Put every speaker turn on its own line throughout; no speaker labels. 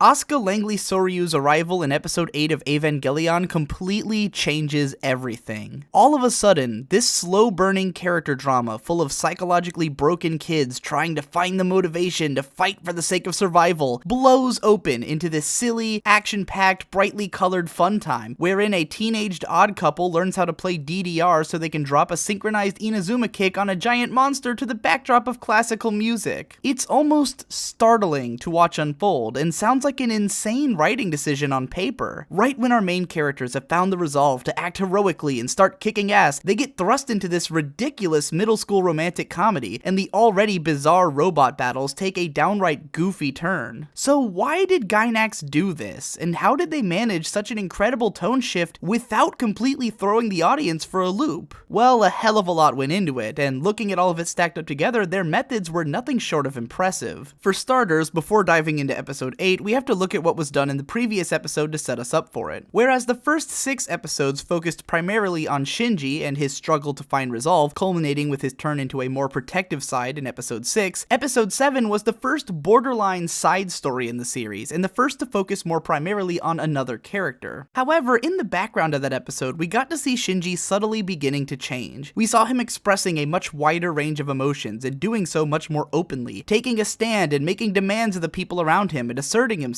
Asuka Langley Soryu's arrival in episode 8 of Evangelion completely changes everything. All of a sudden, this slow-burning character drama full of psychologically broken kids trying to find the motivation to fight for the sake of survival blows open into this silly, action-packed, brightly colored fun time, wherein a teenaged odd couple learns how to play DDR so they can drop a synchronized Inazuma kick on a giant monster to the backdrop of classical music. It's almost startling to watch unfold, and sounds like an insane writing decision on paper. Right when our main characters have found the resolve to act heroically and start kicking ass, they get thrust into this ridiculous middle school romantic comedy, and the already bizarre robot battles take a downright goofy turn. So why did Gainax do this, and how did they manage such an incredible tone shift without completely throwing the audience for a loop? Well, a hell of a lot went into it, and looking at all of it stacked up together, their methods were nothing short of impressive. For starters, before diving into episode 8, we have to look at what was done in the previous episode to set us up for it. Whereas the first 6 episodes focused primarily on Shinji and his struggle to find resolve, culminating with his turn into a more protective side in episode 6, episode 7 was the first borderline side story in the series, and the first to focus more primarily on another character. However, in the background of that episode, we got to see Shinji subtly beginning to change. We saw him expressing a much wider range of emotions, and doing so much more openly, taking a stand and making demands of the people around him and asserting himself.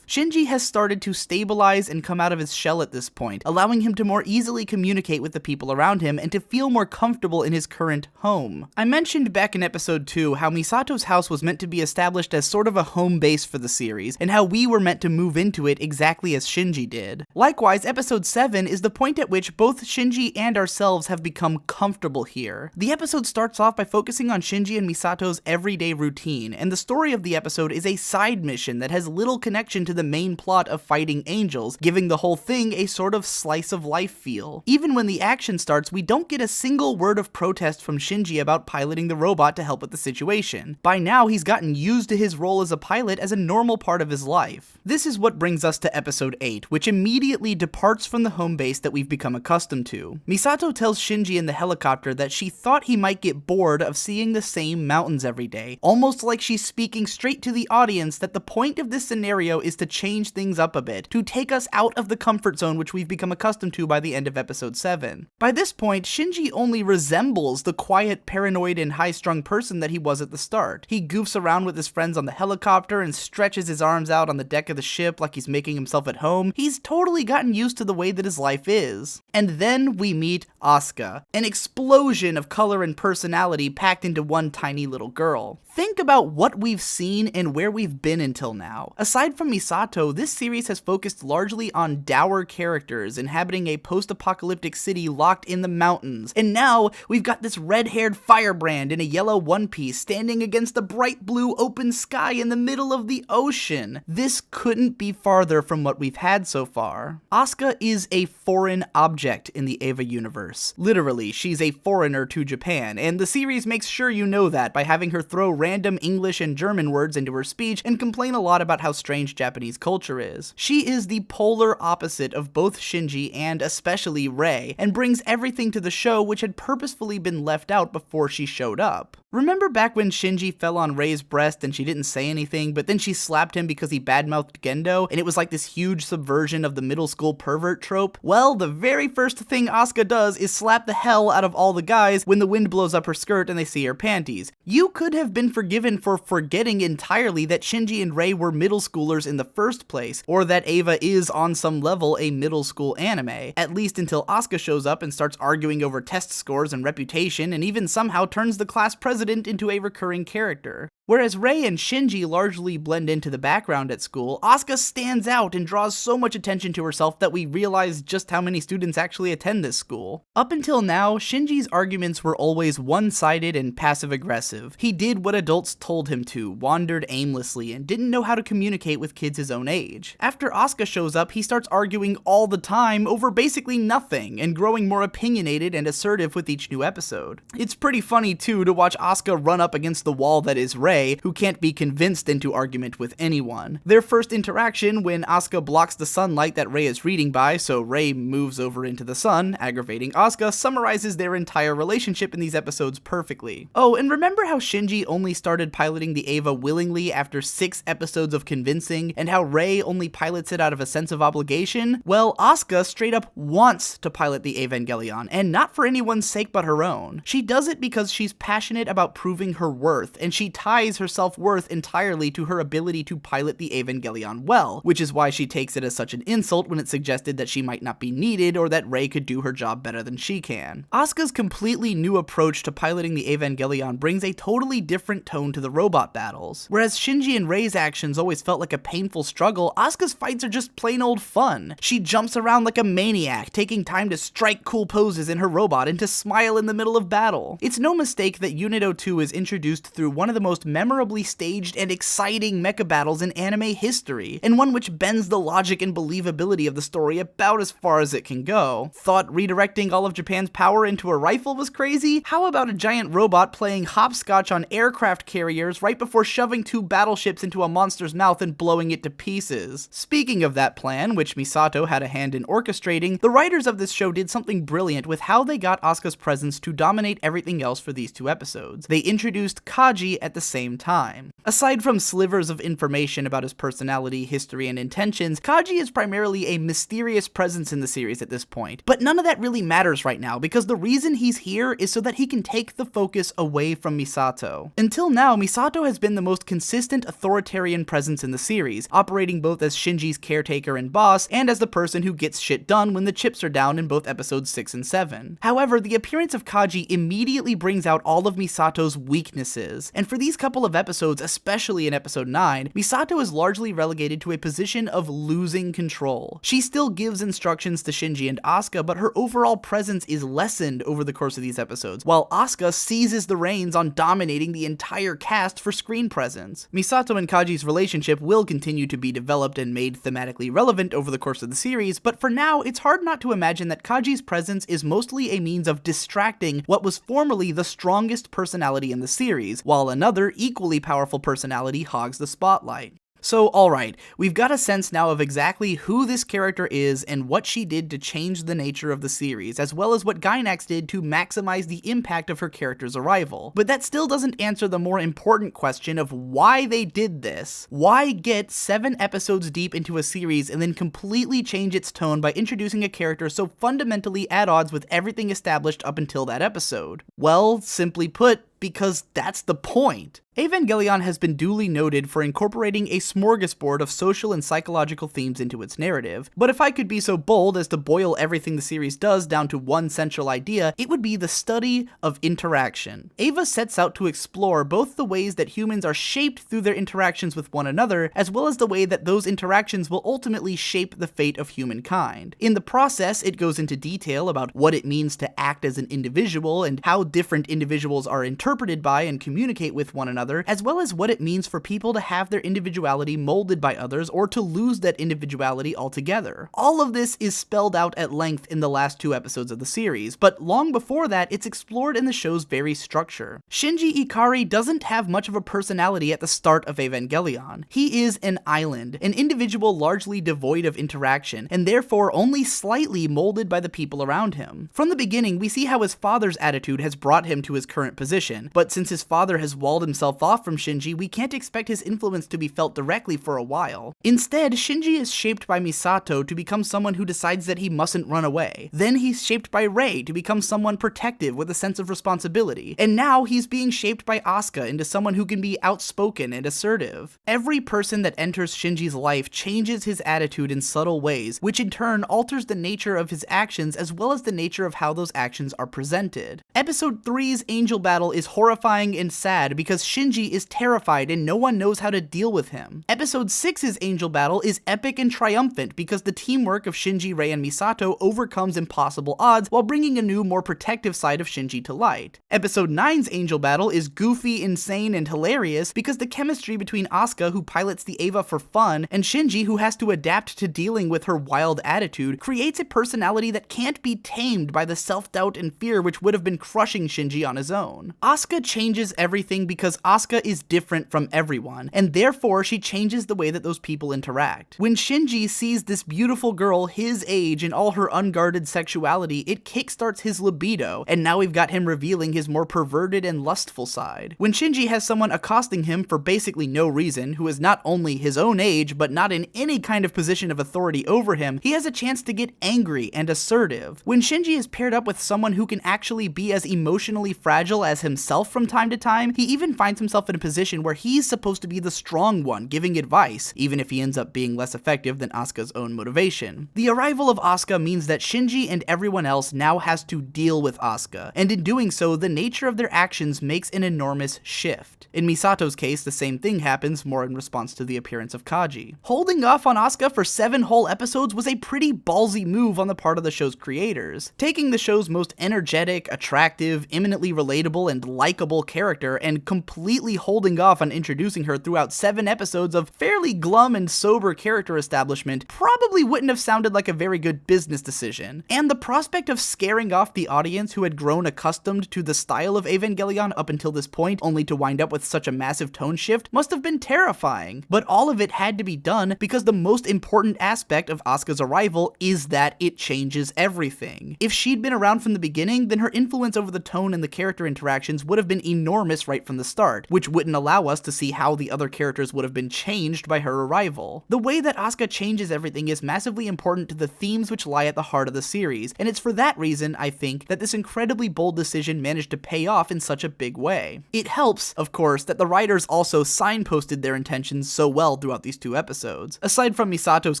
Shinji has started to stabilize and come out of his shell at this point, allowing him to more easily communicate with the people around him and to feel more comfortable in his current home. I mentioned back in episode 2 how Misato's house was meant to be established as sort of a home base for the series, and how we were meant to move into it exactly as Shinji did. Likewise, episode 7 is the point at which both Shinji and ourselves have become comfortable here. The episode starts off by focusing on Shinji and Misato's everyday routine, and the story of the episode is a side mission that has little connection to the main plot of fighting angels, giving the whole thing a sort of slice of life feel. Even when the action starts, we don't get a single word of protest from Shinji about piloting the robot to help with the situation. By now, he's gotten used to his role as a pilot as a normal part of his life. This is what brings us to episode 8, which immediately departs from the home base that we've become accustomed to. Misato tells Shinji in the helicopter that she thought he might get bored of seeing the same mountains every day, almost like she's speaking straight to the audience that the point of this scenario is to change things up a bit, to take us out of the comfort zone which we've become accustomed to by the end of episode 7. By this point, Shinji only resembles the quiet, paranoid, and high-strung person that he was at the start. He goofs around with his friends on the helicopter and stretches his arms out on the deck of the ship like he's making himself at home. He's totally gotten used to the way that his life is. And then we meet Asuka, an explosion of color and personality packed into one tiny little girl. Think about what we've seen and where we've been until now. Aside from Misato, this series has focused largely on dour characters inhabiting a post-apocalyptic city locked in the mountains, and now we've got this red-haired firebrand in a yellow one-piece standing against the bright blue open sky in the middle of the ocean. This couldn't be farther from what we've had so far. Asuka is a foreign object in the Eva universe. Literally, she's a foreigner to Japan, and the series makes sure you know that by having her throw random English and German words into her speech and complain a lot about how strange Japanese culture is. She is the polar opposite of both Shinji and especially Rei, and brings everything to the show which had purposefully been left out before she showed up. Remember back when Shinji fell on Rei's breast and she didn't say anything, but then she slapped him because he badmouthed Gendo, and it was like this huge subversion of the middle school pervert trope? Well, the very first thing Asuka does is slap the hell out of all the guys when the wind blows up her skirt and they see her panties. You could have been forgiven for forgetting entirely that Shinji and Rei were middle schoolers in the first place, or that Eva is on some level a middle school anime, at least until Asuka shows up and starts arguing over test scores and reputation, and even somehow turns the class president into a recurring character. Whereas Rei and Shinji largely blend into the background at school, Asuka stands out and draws so much attention to herself that we realize just how many students actually attend this school. Up until now, Shinji's arguments were always one-sided and passive-aggressive. He did what adults told him to, wandered aimlessly, and didn't know how to communicate with kids his own age. After Asuka shows up, he starts arguing all the time over basically nothing, and growing more opinionated and assertive with each new episode. It's pretty funny too to watch Asuka run up against the wall that is Rei, Rei, who can't be convinced into argument with anyone. Their first interaction, when Asuka blocks the sunlight that Rei is reading by, so Rei moves over into the sun, aggravating Asuka, summarizes their entire relationship in these episodes perfectly. Oh, and remember how Shinji only started piloting the Eva willingly after 6 episodes of convincing, and how Rei only pilots it out of a sense of obligation? Well, Asuka straight up wants to pilot the Evangelion, and not for anyone's sake but her own. She does it because she's passionate about proving her worth, and she ties her self-worth entirely to her ability to pilot the Evangelion well, which is why she takes it as such an insult when it's suggested that she might not be needed or that Rei could do her job better than she can. Asuka's completely new approach to piloting the Evangelion brings a totally different tone to the robot battles. Whereas Shinji and Rei's actions always felt like a painful struggle, Asuka's fights are just plain old fun. She jumps around like a maniac, taking time to strike cool poses in her robot and to smile in the middle of battle. It's no mistake that Unit 02 is introduced through one of the most memorably staged and exciting mecha battles in anime history, and one which bends the logic and believability of the story about as far as it can go. Thought redirecting all of Japan's power into a rifle was crazy? How about a giant robot playing hopscotch on aircraft carriers right before shoving 2 battleships into a monster's mouth and blowing it to pieces? Speaking of that plan, which Misato had a hand in orchestrating, the writers of this show did something brilliant with how they got Asuka's presence to dominate everything else for these 2 episodes. They introduced Kaji at the same time. Aside from slivers of information about his personality, history, and intentions, Kaji is primarily a mysterious presence in the series at this point. But none of that really matters right now, because the reason he's here is so that he can take the focus away from Misato. Until now, Misato has been the most consistent authoritarian presence in the series, operating both as Shinji's caretaker and boss, and as the person who gets shit done when the chips are down in both episodes 6 and 7. However, the appearance of Kaji immediately brings out all of Misato's weaknesses, and for these couple of episodes, especially in episode 9, Misato is largely relegated to a position of losing control. She still gives instructions to Shinji and Asuka, but her overall presence is lessened over the course of these episodes, while Asuka seizes the reins on dominating the entire cast for screen presence. Misato and Kaji's relationship will continue to be developed and made thematically relevant over the course of the series, but for now, it's hard not to imagine that Kaji's presence is mostly a means of distracting what was formerly the strongest personality in the series, while another equally powerful personality hogs the spotlight. So alright, we've got a sense now of exactly who this character is and what she did to change the nature of the series, as well as what Gainax did to maximize the impact of her character's arrival. But that still doesn't answer the more important question of why they did this. Why get 7 episodes deep into a series and then completely change its tone by introducing a character so fundamentally at odds with everything established up until that episode? Well, simply put, because that's the point. Evangelion has been duly noted for incorporating a smorgasbord of social and psychological themes into its narrative, but if I could be so bold as to boil everything the series does down to one central idea, it would be the study of interaction. Eva sets out to explore both the ways that humans are shaped through their interactions with one another, as well as the way that those interactions will ultimately shape the fate of humankind. In the process, it goes into detail about what it means to act as an individual and how different individuals are interpreted by and communicate with one another, as well as what it means for people to have their individuality molded by others or to lose that individuality altogether. All of this is spelled out at length in the last 2 episodes of the series, but long before that, it's explored in the show's very structure. Shinji Ikari doesn't have much of a personality at the start of Evangelion. He is an island, an individual largely devoid of interaction, and therefore only slightly molded by the people around him. From the beginning, we see how his father's attitude has brought him to his current position, but since his father has walled himself off from Shinji, we can't expect his influence to be felt directly for a while. Instead, Shinji is shaped by Misato to become someone who decides that he mustn't run away. Then he's shaped by Rei to become someone protective with a sense of responsibility. And now he's being shaped by Asuka into someone who can be outspoken and assertive. Every person that enters Shinji's life changes his attitude in subtle ways, which in turn alters the nature of his actions as well as the nature of how those actions are presented. Episode 3's Angel Battle is horrifying and sad because Shinji is terrified and no one knows how to deal with him. Episode 6's Angel Battle is epic and triumphant because the teamwork of Shinji, Rei, and Misato overcomes impossible odds while bringing a new, more protective side of Shinji to light. Episode 9's Angel Battle is goofy, insane, and hilarious because the chemistry between Asuka, who pilots the Eva for fun, and Shinji, who has to adapt to dealing with her wild attitude, creates a personality that can't be tamed by the self-doubt and fear which would have been crushing Shinji on his own. Asuka changes everything because Asuka is different from everyone, and therefore she changes the way that those people interact. When Shinji sees this beautiful girl his age in all her unguarded sexuality, it kickstarts his libido, and now we've got him revealing his more perverted and lustful side. When Shinji has someone accosting him for basically no reason, who is not only his own age, but not in any kind of position of authority over him, he has a chance to get angry and assertive. When Shinji is paired up with someone who can actually be as emotionally fragile as himself from time to time, he even finds himself in a position where he's supposed to be the strong one, giving advice, even if he ends up being less effective than Asuka's own motivation. The arrival of Asuka means that Shinji and everyone else now has to deal with Asuka, and in doing so, the nature of their actions makes an enormous shift. In Misato's case, the same thing happens, more in response to the appearance of Kaji. Holding off on Asuka for 7 whole episodes was a pretty ballsy move on the part of the show's creators. Taking the show's most energetic, attractive, eminently relatable, and likable character and completely holding off on introducing her throughout 7 episodes of fairly glum and sober character establishment probably wouldn't have sounded like a very good business decision. And the prospect of scaring off the audience who had grown accustomed to the style of Evangelion up until this point, only to wind up with such a massive tone shift, must have been terrifying. But all of it had to be done because the most important aspect of Asuka's arrival is that it changes everything. If she'd been around from the beginning, then her influence over the tone and the character interactions would have been enormous right from the start, which wouldn't allow us to see how the other characters would have been changed by her arrival. The way that Asuka changes everything is massively important to the themes which lie at the heart of the series, and it's for that reason, I think, that this incredibly bold decision managed to pay off in such a big way. It helps, of course, that the writers also signposted their intentions so well throughout these 2 episodes. Aside from Misato's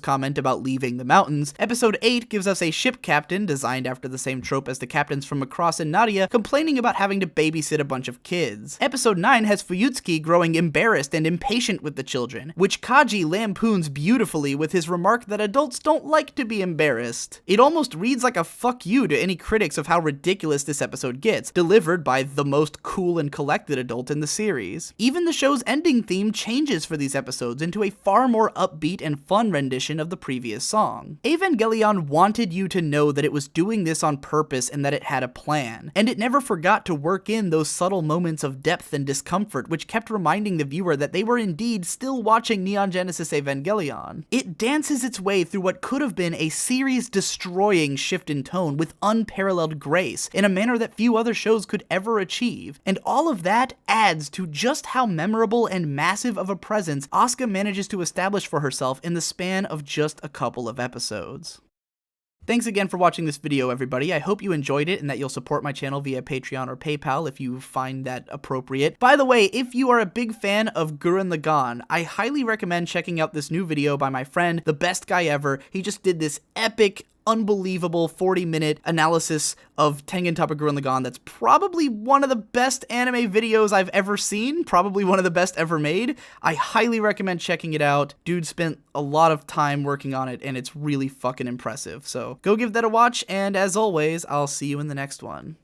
comment about leaving the mountains, episode 8 gives us a ship captain, designed after the same trope as the captains from Macross and Nadia, complaining about having to babysit a bunch of kids. Episode 9 has Fuyutsuki growing embarrassed and impatient with the children, which Kaji lampoons beautifully with his remark that adults don't like to be embarrassed. It almost reads like a fuck you to any critics of how ridiculous this episode gets, delivered by the most cool and collected adult in the series. Even the show's ending theme changes for these episodes into a far more upbeat and fun rendition of the previous song. Evangelion wanted you to know that it was doing this on purpose and that it had a plan, and it never forgot to work in those subtle moments of depth and discomfort which kept reminding the viewer that they were indeed still watching Neon Genesis Evangelion. It dances its way through what could have been a series-destroying shift in tone with unparalleled grace, in a manner that few other shows could ever achieve, and all of that adds to just how memorable and massive of a presence Asuka manages to establish for herself in the span of just a couple of episodes. Thanks again for watching this video, everybody. I hope you enjoyed it and that you'll support my channel via Patreon or PayPal if you find that appropriate. By the way, if you are a big fan of Gurren Lagann, I highly recommend checking out this new video by my friend, the best guy ever. He just did this epic, unbelievable 40-minute analysis of Tengen Toppa Gurren Lagann that's probably one of the best anime videos I've ever seen, probably one of the best ever made. I highly recommend checking it out. Dude spent a lot of time working on it, and it's really fucking impressive. So go give that a watch, and as always, I'll see you in the next one.